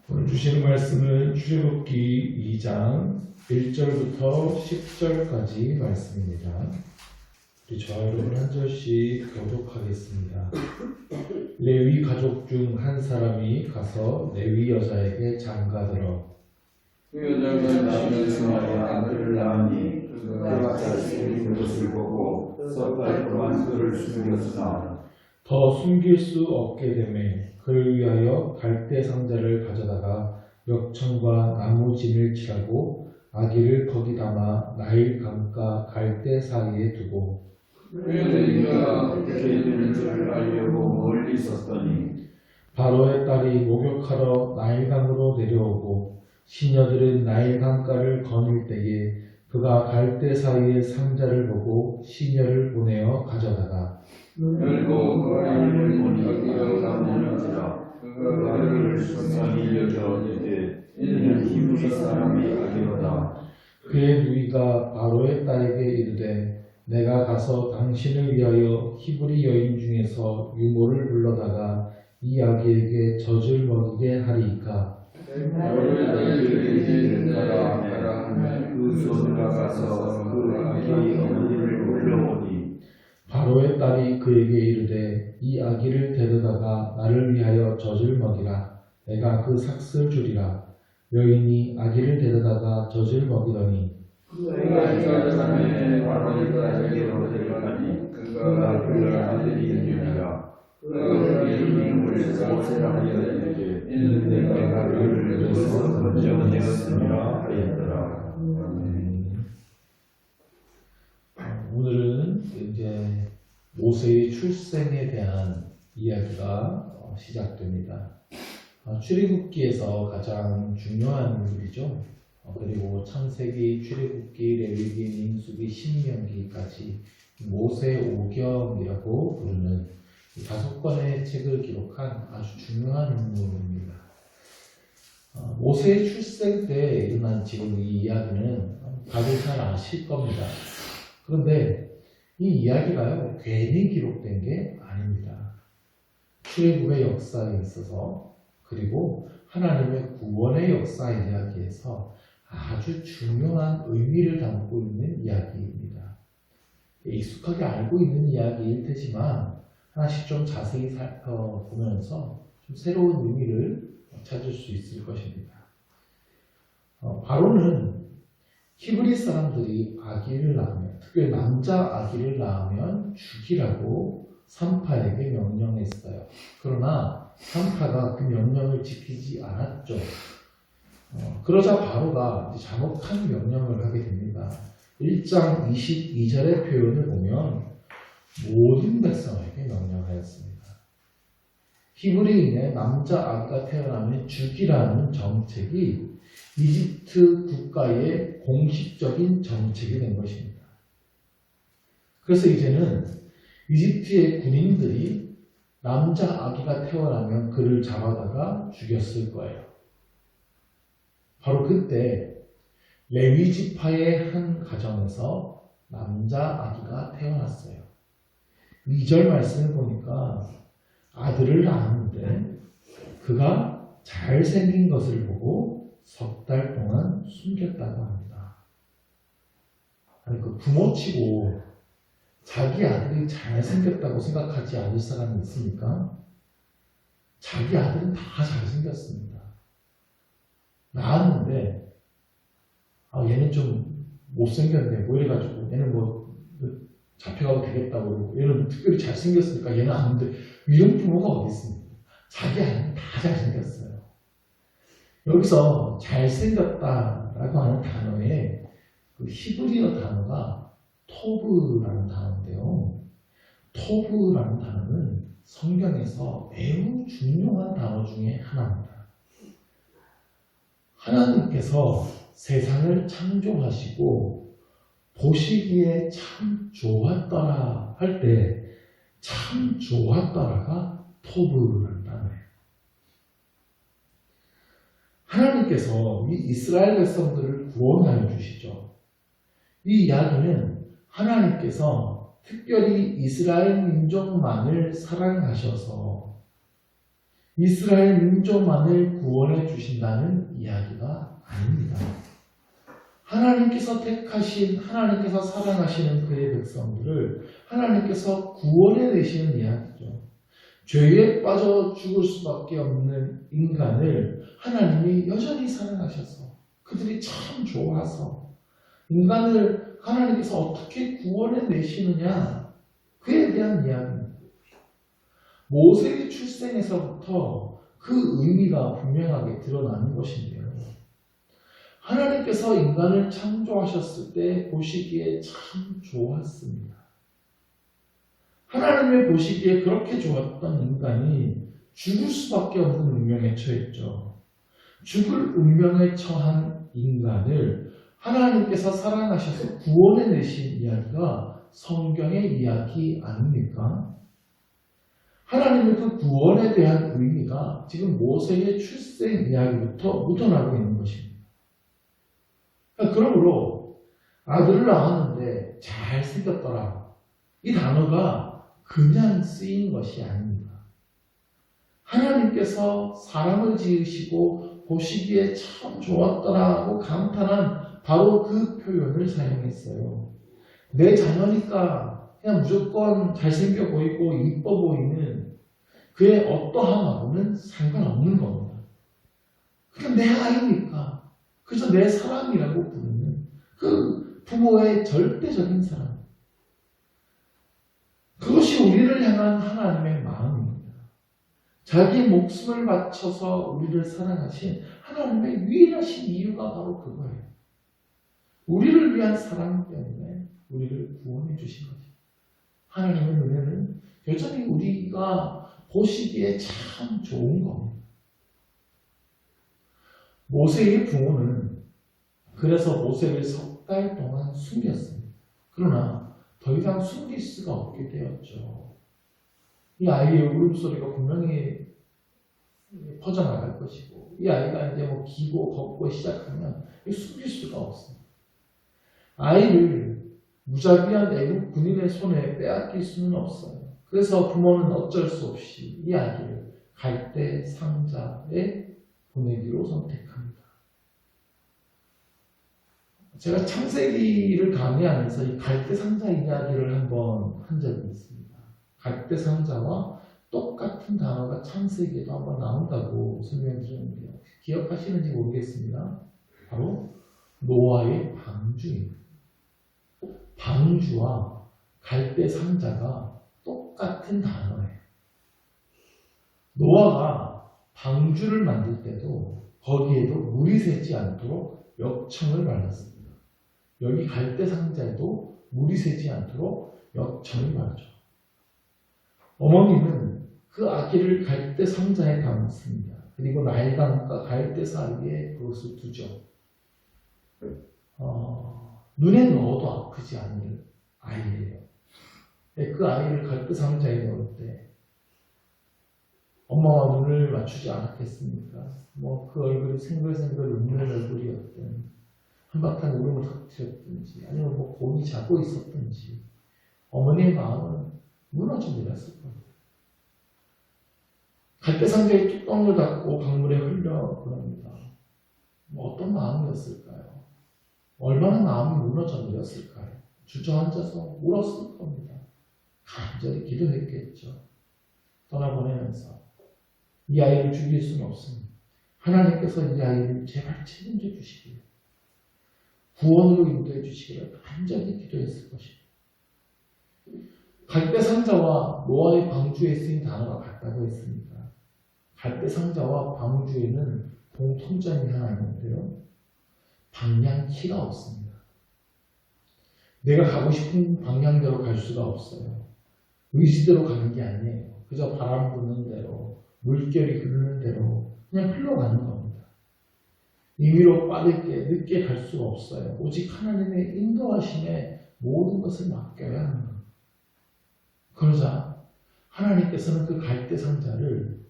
오늘 주시는 말씀은 출애굽기 2장 1절부터 10절까지 말씀입니다. 우리 저와 여러분 한 절씩 교독하겠습니다. 레위 가족 중 한 사람이 가서 레위 여자에게 장가들어 그 여자가 남의 생활에 아들을 낳으니 그가 자식이 것을 보고 섣달 동안 그를 숨겼으나 더 숨길 수 없게 되매 그를 위하여 갈대 상자를 가져다가 역청과 나무진을 칠하고 아기를 거기 담아 나일 강가 갈대 사이에 두고 레위가 어떻게 되는 줄 알려고 멀리 있었더니 바로의 딸이 목욕하러 나일강으로 내려오고 시녀들은 나일강가를 거닐 때에 그가 갈대 사이에 상자를 보고 시녀를 보내어 가져다가 열고 그 아이를 보니 여기가 나무는지라 그가 아이를 순상히 여겨 이르되 이는 히브리 사람의 아기로다. 그의 누이가 바로의 딸에게 이르되 내가 가서 당신을 위하여 히브리 여인 중에서 유모를 불러다가 이 아기에게 젖을 먹이게 하리이까. 바로의 딸에게 가라 하면 그 손으로 가서 그 아기의 어머니를 불러오니 바로의 딸이 그에게 이르되 이 아기를 데려다가 나를 위하여 젖을 먹이라. 내가 그 삭슬 주리라. 여인이 아기를 데려다가 젖을 먹이더니 그가 자라매 바로의 딸에게로 데려가니 그가 그의 아들이 되니라. 그가 그의 이름을 모세라 하였는데 이는 내가 그를 위해서 건져내었으리라 하였더라. 오늘은 이제 모세의 출생에 대한 이야기가 시작됩니다. 출애굽기에서 가장 중요한 인물이죠. 그리고 창세기, 출애굽기, 레위기, 민수기, 신명기까지 모세 오경이라고 부르는 5권의 책을 기록한 아주 중요한 인물입니다. 모세의 출생 때 일어난 지금 이 이야기는 다들 잘 아실 겁니다. 그런데 이 이야기가요, 괜히 기록된 게 아닙니다. 출애굽의 역사에 있어서 그리고 하나님의 구원의 역사 이야기에서 아주 중요한 의미를 담고 있는 이야기입니다. 익숙하게 알고 있는 이야기일 테지만 하나씩 좀 자세히 살펴보면서 좀 새로운 의미를 찾을 수 있을 것입니다. 바로는 히브리 사람들이 아기를 낳으면, 특별히 남자 아기를 낳으면 죽이라고 산파에게 명령했어요. 그러나 산파가 그 명령을 지키지 않았죠. 그러자 바로가 이제 잘못한 명령을 하게 됩니다. 1장 22절의 표현을 보면 모든 백성에게 명령하였습니다. 히브리인의 남자 아기가 태어나면 죽이라는 정책이 이집트 국가의 공식적인 정책이 된 것입니다. 그래서 이제는 이집트의 군인들이 남자 아기가 태어나면 그를 잡아다가 죽였을 거예요. 바로 그때 레위 지파의 한 가정에서 남자 아기가 태어났어요. 2절 말씀을 보니까 아들을 낳았는데 그가 잘생긴 것을 보고 석 달 동안 숨겼다고 합니다. 아니, 그 부모치고 자기 아들이 잘생겼다고 생각하지 않을 사람이 있습니까? 자기 아들은 다 잘생겼습니다. 낳았는데 얘는 좀 못생겼네 뭐 이래가지고 얘는 뭐 잡혀가도 되겠다고 그러고 얘는 특별히 잘생겼으니까 얘는 안 돼. 이런 부모가 어디 있습니까? 자기 아들은 다 잘생겼어요. 여기서 잘생겼다라고 하는 단어에 그 히브리어 단어가 토브라는 단어인데요. 토브라는 단어는 성경에서 매우 중요한 단어 중에 하나입니다. 하나님께서 세상을 창조하시고 보시기에 참 좋았더라 할 때 참 좋았더라가 토브라는 단어예요. 하나님께서 이 이스라엘 백성들을 구원하여 주시죠. 이 이야기는 하나님께서 특별히 이스라엘 민족만을 사랑하셔서 이스라엘 민족만을 구원해 주신다는 이야기가 아닙니다. 하나님께서 택하신, 하나님께서 사랑하시는 그의 백성들을 하나님께서 구원해 내시는 이야기죠. 죄에 빠져 죽을 수밖에 없는 인간을 하나님이 여전히 사랑하셔서 그들이 참 좋아서 인간을 하나님께서 어떻게 구원해 내시느냐, 그에 대한 이야기입니다. 모세의 출생에서부터 그 의미가 분명하게 드러나는 것인데요. 하나님께서 인간을 창조하셨을 때 보시기에 참 좋았습니다. 하나님의 보시기에 그렇게 좋았던 인간이 죽을 수밖에 없는 운명에 처했죠. 죽을 운명에 처한 인간을 하나님께서 사랑하셔서 구원해 내신 이야기가 성경의 이야기 아닙니까? 하나님의 그 구원에 대한 의미가 지금 모세의 출생 이야기부터 묻어나고 있는 것입니다. 그러므로 아들을 낳았는데 잘생겼더라, 이 단어가 그냥 쓰인 것이 아닙니다. 하나님께서 사람을 지으시고 보시기에 참 좋았더라고 감탄한 바로 그 표현을 사용했어요. 내 자녀니까 그냥 무조건 잘생겨 보이고 이뻐 보이는 그의 어떠함하고는 상관없는 겁니다. 그냥 내 아이니까 그저 내 사랑이라고 부르는 그 부모의 절대적인 사랑. 그것이 우리를 향한 하나님의 마음입니다. 자기 목숨을 바쳐서 우리를 사랑하신 하나님의 유일하신 이유가 바로 그거예요. 우리를 위한 사랑 때문에 우리를 구원해 주신 거죠. 하나님의 은혜는 여전히 우리가 보시기에 참 좋은 겁니다. 모세의 부모는 그래서 모세를 3달 동안 숨겼습니다. 그러나 더 이상 숨길 수가 없게 되었죠. 이 아이의 울음소리가 분명히 퍼져나갈 것이고, 이 아이가 이제 뭐 기고 걷고 시작하면 숨길 수가 없습니다. 아이를 무자비한 애국 군인의 손에 빼앗길 수는 없어요. 그래서 부모는 어쩔 수 없이 이 아이를 갈대 상자에 보내기로 선택합니다. 제가 창세기를 강의하면서 이 갈대 상자 이야기를 한번 한 적이 있습니다. 갈대 상자와 똑같은 단어가 창세기에도 한번 나온다고 설명드렸는데요. 기억하시는지 모르겠습니다. 바로 노아의 방주입니다. 방주와 갈대 상자가 똑같은 단어예요. 노아가 방주를 만들 때도 거기에도 물이 새지 않도록 역청을 발랐습니다. 여기 갈대 상자에도 물이 새지 않도록 역청을 바르죠. 어머니는 그 아기를 갈대 상자에 담습니다. 그리고 나일강과 갈대 사이에 그것을 두죠. 눈에 넣어도 아프지 않을 아이예요. 그 아이를 갈대 상자에 넣을 때 엄마와 눈을 맞추지 않았겠습니까? 뭐 그 얼굴이 생글생글 웃는 얼굴이었든 한바탕 울음을 터뜨렸든지 아니면 뭐 곤히 자고 있었든지 어머니의 마음은 무너져 내렸을 겁니다. 갈대 상자에 뚜껑을 닫고 강물에 흘려 보냅니다. 뭐 어떤 마음이었을까요? 얼마나 마음이 무너져 내렸을까요? 주저앉아서 울었을 겁니다. 간절히 기도했겠죠. 떠나보내면서 이 아이를 죽일 수는 없습니다. 하나님께서 이 아이를 제발 책임져 주시기를, 구원으로 인도해 주시기를 간절히 기도했을 것입니다. 갈대 상자와 노아의 방주에 쓰인 단어가 같다고 했습니다. 갈대 상자와 방주에는 공통점이 하나 있는데요. 방향키가 없습니다. 내가 가고 싶은 방향대로 갈 수가 없어요. 의지대로 가는 게 아니에요. 그저 바람 부는 대로, 물결이 흐르는 대로 그냥 흘러가는 겁니다. 임의로 빠르게 늦게 갈 수가 없어요. 오직 하나님의 인도하심에 모든 것을 맡겨야 하는 겁니다. 그러자 하나님께서는 그 갈대 상자를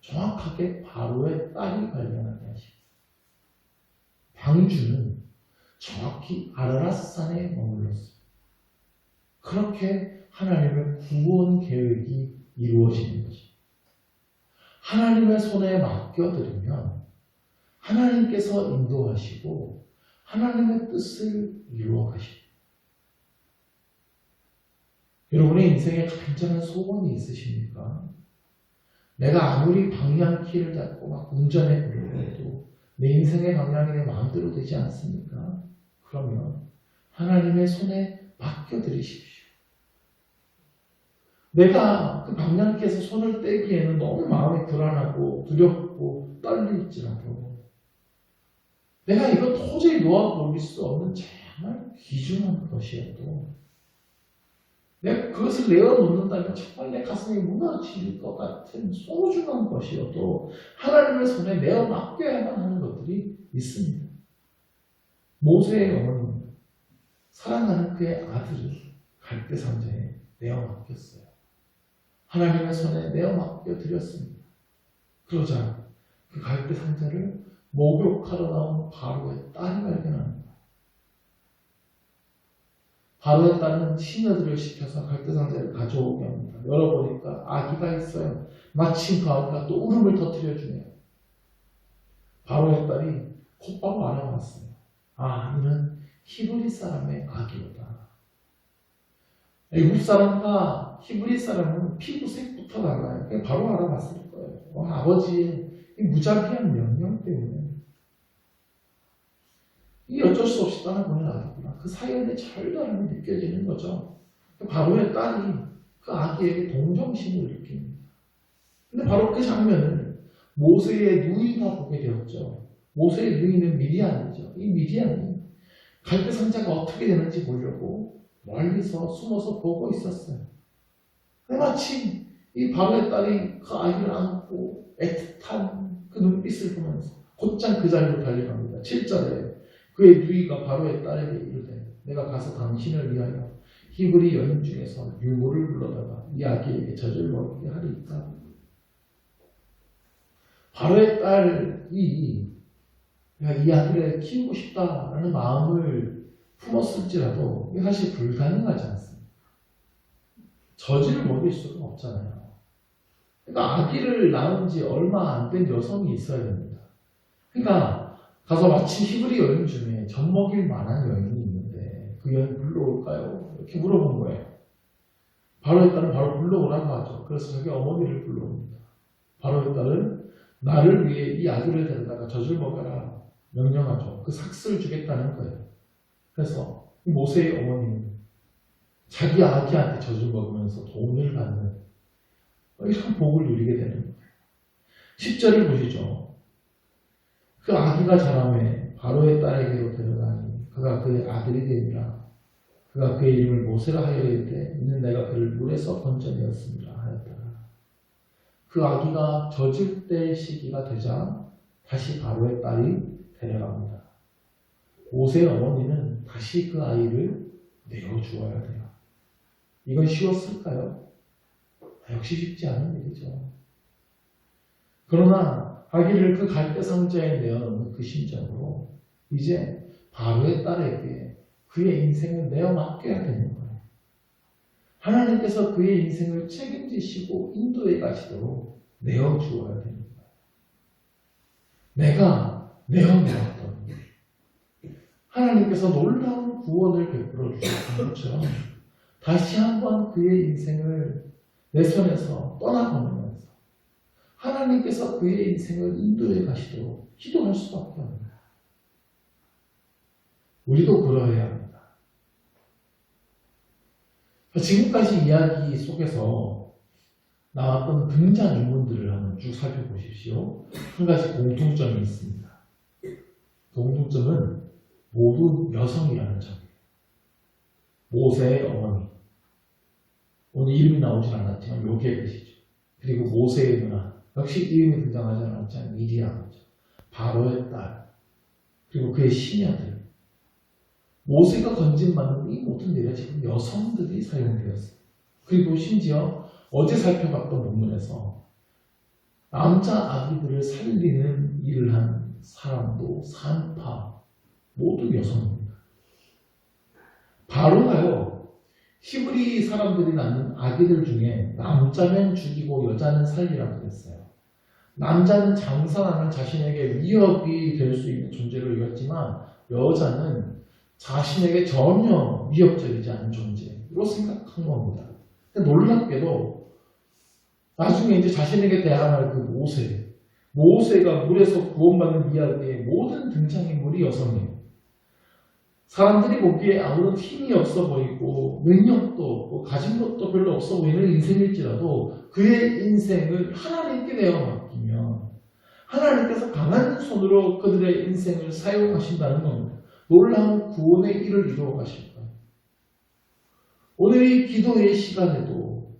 정확하게 바로의 딸이 발견하게 하십니다. 방주는 정확히 아라랏산에 머물렀습니다. 그렇게 하나님의 구원 계획이 이루어지는 것입니다. 하나님의 손에 맡겨드리면 하나님께서 인도하시고 하나님의 뜻을 이루어가십니다. 여러분의 인생에 간절한 소원이 있으십니까? 내가 아무리 방향키를 잡고 막 운전해 보려고 해도 내 인생의 방향이 내 마음대로 되지 않습니까? 그러면 하나님의 손에 맡겨드리십시오. 내가 그 방향키에서 손을 떼기에는 너무 마음이 불안하고 두렵고 떨릴지라도 내가 이거 도저히 놓아버릴 수 없는 정말 귀중한 것이어도 내가 그것을 내어놓는다면 정말 내 가슴이 무너질 것 같은 소중한 것이어도 하나님의 손에 내어 맡겨야만 하는 것들이 있습니다. 모세의 어머니는 사랑하는 그의 아들을 갈대상자에 내어 맡겼어요. 하나님의 손에 내어 맡겨드렸습니다. 그러자 그 갈대상자를 목욕하러 나온 바로의 딸이 발견합니다. 바로의 딸은 시녀들을 시켜서 갈대상자를 가져오게 합니다. 열어보니까 아기가 있어요. 마침 그 아기가 또 울음을 터뜨려주네요. 바로의 딸이 곧바로 알아봤어요. 아, 이는 히브리 사람의 아기로다. 애국 사람과 히브리 사람은 피부색부터 달라요. 그냥 바로 알아봤을 거예요. 아버지의 이 무자비한 명령 때문에 이 어쩔 수 없이 떠나보낸 아기구나. 그 사연의 절절함이 느껴지는 거죠. 바로의 딸이 그 아기에게 동정심을 느낍니다. 근데 바로 그 장면을 모세의 누이가 보게 되었죠. 모세의 누이는 미디안이죠. 이 미디안이 갈대상자가 어떻게 되는지 보려고 멀리서 숨어서 보고 있었어요. 근데 마침 이 바로의 딸이 그 아이를 안고 애틋한 그 눈빛을 보면서 곧장 그 자리로 달려갑니다. 7절에 그의 누이가 바로의 딸에게 이르되 내가 가서 당신을 위하여 히브리 여인 중에서 유모를 불러다가 이 아기에게 젖을 먹이게 하리이까. 바로의 딸이 내가 이 아기를 키우고 싶다라는 마음을 품었을지라도 이게 사실 불가능하지 않습니다. 젖을 먹일 수가 없잖아요. 그러니까 아기를 낳은 지 얼마 안 된 여성이 있어야 됩니다. 그러니까 가서 마침 히브리 여인 중에 젖 먹일 만한 여인이 있는데 그 여인 불러올까요? 이렇게 물어본 거예요. 바로의 딸은 바로 불러오라고 하죠. 그래서 자기 어머니를 불러옵니다. 바로의 딸은 나를 위해 이 아기를 데려다가 젖을 먹여라 명령하죠. 그 삭스를 주겠다는 거예요. 그래서 모세의 어머니는 자기 아기한테 젖을 먹으면서 돈을 받는 이런 복을 누리게 되는 거예요. 10절을 보시죠. 그 아기가 자라매 바로의 딸에게로 데려가니 그가 그의 아들이 되니라. 그가 그의 이름을 모세라 하여 이르되 이는 내가 그를 물에서 건져내었습니다 하였더라. 그 아기가 젖을 때 시기가 되자 다시 바로의 딸이 데려갑니다. 모세의 어머니는 다시 그 아이를 내어주어야 돼요. 이건 쉬웠을까요? 역시 쉽지 않은 일이죠. 그러나 아기를 그 갈대상자에 내어놓는 그 심정으로 이제 바로의 딸에게 그의 인생을 내어 맡겨야 되는 거예요. 하나님께서 그의 인생을 책임지시고 인도해 가시도록 내어주어야 되는 거예요. 내가 내어놓았던 하나님께서 놀라운 구원을 베풀어 주셨던 것처럼 다시 한번 그의 인생을 내 손에서 떠나보내면서 하나님께서 그의 인생을 인도해 가시도록 기도할 수밖에 없는 거예요. 우리도 그러해야 합니다. 지금까지 이야기 속에서 나왔던 등장인물들을 한번 쭉 살펴보십시오. 한 가지 공통점이 있습니다. 공통점은 모두 여성이라는 점이에요. 모세의 어머니. 오늘 이름이 나오진 않았지만 요게 계시죠. 그리고 모세의 누나. 역시 이름이 등장하지 않았지만 미디안이죠. 바로의 딸. 그리고 그의 시녀들. 모세가 건진받는 이 모든 일에 지금 여성들이 사용되었어요. 그리고 심지어 어제 살펴봤던 본문에서 남자 아기들을 살리는 일을 한 사람도 산파 모두 여성입니다. 바로가요 히브리 사람들이 낳는 아기들 중에 남자면 죽이고 여자는 살리라고 했어요. 남자는 장사하는 자신에게 위협이 될 수 있는 존재로 여겼지만 여자는 자신에게 전혀 위협적이지 않은 존재로 생각한 겁니다. 근데 놀랍게도 나중에 이제 자신에게 대항할 그 모세가 물에서 구원받는 이야기의 모든 등장인물이 여성이에요. 사람들이 보기에 아무런 힘이 없어 보이고 능력도 없고 가진 것도 별로 없어 보이는 인생일지라도 그의 인생을 하나님께 내어 맡기면 하나님께서 강한 손으로 그들의 인생을 사용하신다는 겁니다. 놀라운 구원의 일을 이루어 가실 거예요. 오늘 이 기도의 시간에도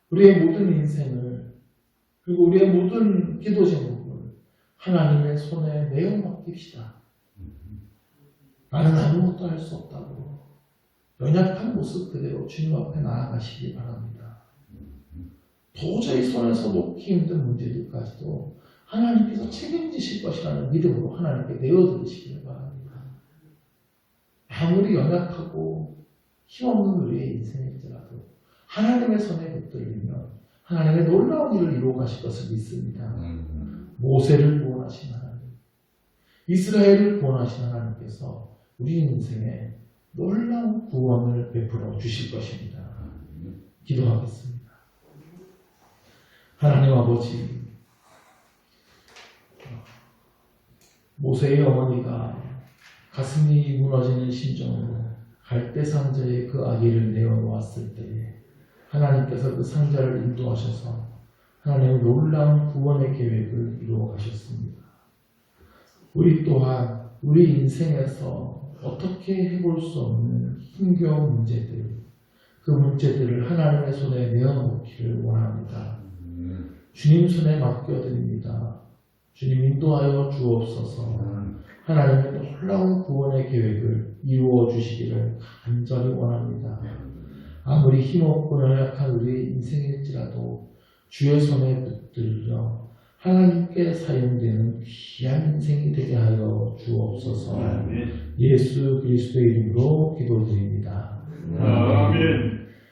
우리의 모든 인생을 그리고 우리의 모든 기도 제목을 하나님의 손에 내어 맡깁시다. 나는 아무것도 할 수 없다고 연약한 모습 그대로 주님 앞에 나아가시기 바랍니다. 도저히 손에서 놓기 힘든 문제들까지도 하나님께서 책임지실 것이라는 믿음으로 하나님께 내어드리시기를 바랍니다. 아무리 연약하고 힘없는 우리의 인생일지라도 하나님의 손에 붙들리면 하나님의 놀라운 일을 이루어 가실 것을 믿습니다. 모세를 구원하신 하나님, 이스라엘을 구원하신 하나님께서 우리 인생에 놀라운 구원을 베풀어 주실 것입니다. 기도하겠습니다. 하나님 아버지, 모세의 어머니가 가슴이 무너지는 심정으로 갈대 상자에 그 아기를 내어놓았을 때에 하나님께서 그 상자를 인도하셔서 하나님의 놀라운 구원의 계획을 이루어 가셨습니다. 우리 또한 우리 인생에서 어떻게 해볼 수 없는 힘겨운 문제들, 그 문제들을 하나님의 손에 내어놓기를 원합니다. 주님 손에 맡겨드립니다. 주님 인도하여 주옵소서. 하나님의 놀라운 구원의 계획을 이루어 주시기를 간절히 원합니다. 아무리 힘없고 연약한 우리의 인생일지라도 주의 손에 붙들려 하나님께 사용되는 귀한 인생이 되게 하여 주옵소서. 예수 그리스도의 이름으로 기도드립니다. 아멘.